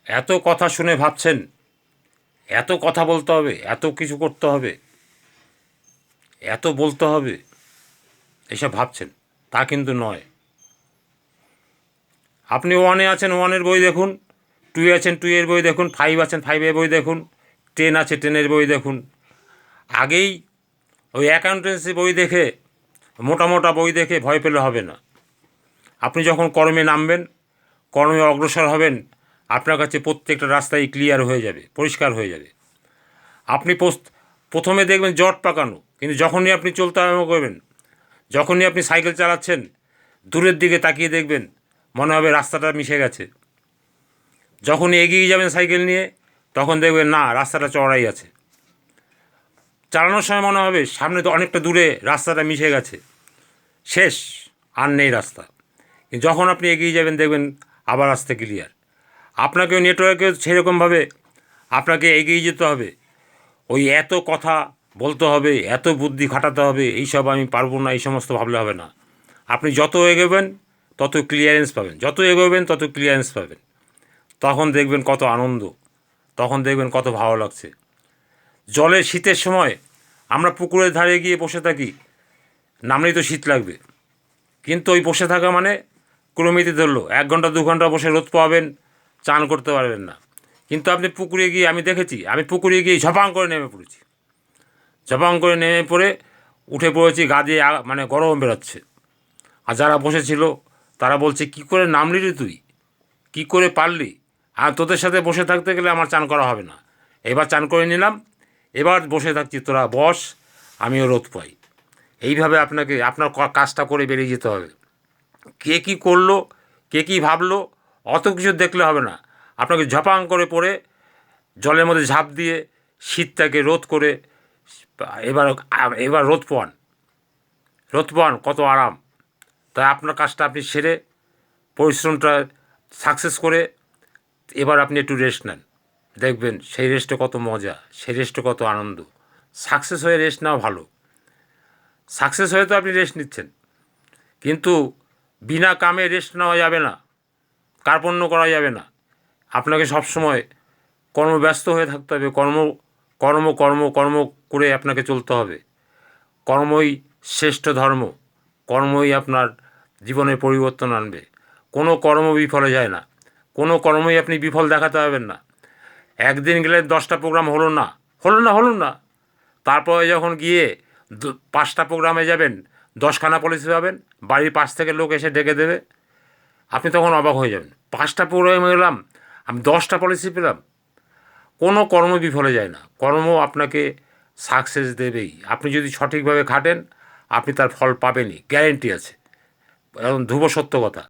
এত কথা শুনে ভাবছেন এত কথা বলতে হবে, এত কিছু করতে হবে, এত বলতে হবে, এসব ভাবছেন। তা কিন্তু নয়। আপনি ওয়ানে আছেন, ওয়ানের বই দেখুন। টুয়ে আছেন, টুয়ের বই দেখুন। ফাইভ আছেন, ফাইভের বই দেখুন। টেন আছে, টেনের বই দেখুন। আগেই ওই অ্যাকাউন্টেন্সি বই দেখে, মোটা মোটা বই দেখে ভয় পেলে হবে না। আপনি যখন কর্মে নামবেন, কর্মে অগ্রসর হবেন, আপনার কাছে প্রত্যেকটা রাস্তাই ক্লিয়ার হয়ে যাবে, পরিষ্কার হয়ে যাবে। আপনি প্রথমে দেখবেন জট পাকানো, কিন্তু যখনই আপনি চলতে আরম্ভ করবেন, যখনই আপনি সাইকেল চালাচ্ছেন, দূরের দিকে তাকিয়ে দেখবেন মনে হবে রাস্তাটা মিশে গেছে। যখনই এগিয়ে যাবেন সাইকেল নিয়ে, তখন দেখবেন না, রাস্তাটা চওড়াই আছে। চালানোর সময় মনে হবে সামনে তো অনেকটা দূরে রাস্তাটা মিশে গেছে, শেষ, আর নেই রাস্তা। যখন আপনি এগিয়ে যাবেন দেখবেন আবার রাস্তা ক্লিয়ার। আপনাকেও নেটওয়ার্কেও সেরকমভাবে আপনাকে এগিয়ে যেতে হবে। ওই এত কথা বলতে হবে, এত বুদ্ধি খাটাতে হবে, এইসব আমি পারবো না, এই সমস্ত ভাবলে হবে না। আপনি যত এগোবেন তত ক্লিয়ারেন্স পাবেন, যত এগোবেন তত ক্লিয়ারেন্স পাবেন। তখন দেখবেন কত আনন্দ, তখন দেখবেন কত ভালো লাগছে। জলের শীতের সময় আমরা পুকুরের ধারে গিয়ে বসে থাকি, নামলেই তো শীত লাগবে, কিন্তু ওই বসে থাকা মানে কুড়োমিতে ধরলো 1 ঘন্টা 2 ঘন্টা বসে রোদ পাবেন, চান করতে পারবেন না। কিন্তু আপনি পুকুরে গিয়ে, আমি দেখেছি, আমি পুকুরে গিয়ে ঝপাং করে নেমে পড়েছি, ঝপাং করে নেমে পড়ে উঠে পড়েছি, গা দিয়ে মানে গরম বেরোচ্ছে। আর যারা বসেছিল তারা বলছে, কী করে নামলি রে তুই, কী করে পারলি? আর তোদের সাথে বসে থাকতে গেলে আমার চান করা হবে না। এবার চান করে নিলাম, এবার বসে থাকছি, তোরা বস, আমিও রোদ পাই। এইভাবে আপনাকে আপনার কাজটা করে বেরিয়ে যেতে হবে। কে কী করলো, কে কী ভাবলো, অত কিছু দেখলে হবে না। আপনাকে ঝপাং করে পড়ে জলের মধ্যে ঝাঁপ দিয়ে শীতটাকে রোধ করে এবার এবার রোদ পান, রোদ পান, কত আরাম। তাই আপনার কাজটা আপনি সেরে, পরিশ্রমটা সাকসেস করে এবার আপনি একটু রেস্ট নেন, দেখবেন সেই রেস্টে কত মজা, সেই রেস্টে কত আনন্দ। সাকসেস হয়ে রেস্ট নেওয়া ভালো। সাকসেস হয়ে তো আপনি রেস্ট নিচ্ছেন, কিন্তু বিনা কামে রেস্ট নেওয়া যাবে না, কার্পণ্য করা যাবে না। আপনাকে সবসময় কর্মব্যস্ত হয়ে থাকতে হবে, কর্ম কর্ম কর্ম কর্ম করে আপনাকে চলতে হবে। কর্মই শ্রেষ্ঠ ধর্ম, কর্মই আপনার জীবনে পরিবর্তন আনবে। কোনো কর্ম বিফলে যায় না, কোনো কর্মই আপনি বিফল দেখাতে পারবেন না। একদিন গেলে 10টা প্রোগ্রাম হলো না, তারপরে যখন গিয়ে 5টা প্রোগ্রামে যাবেন, 10খানা পলিসি পাবেন, বাড়ির পাশ থেকে লোক এসে ডেকে দেবে, আপনি তখন অবাক হয়ে যাবেন। 5টা প্রোগ্রামে গেলাম, আমি 10টা পলিসি পেলাম। কোনো কর্ম বিফলে যায় না, কর্ম আপনাকে সাকসেস দেবেই। আপনি যদি সঠিকভাবে খাটেন, আপনি তার ফল পাবেনই, গ্যারেন্টি আছে, একদম ধ্রুব সত্য কথা।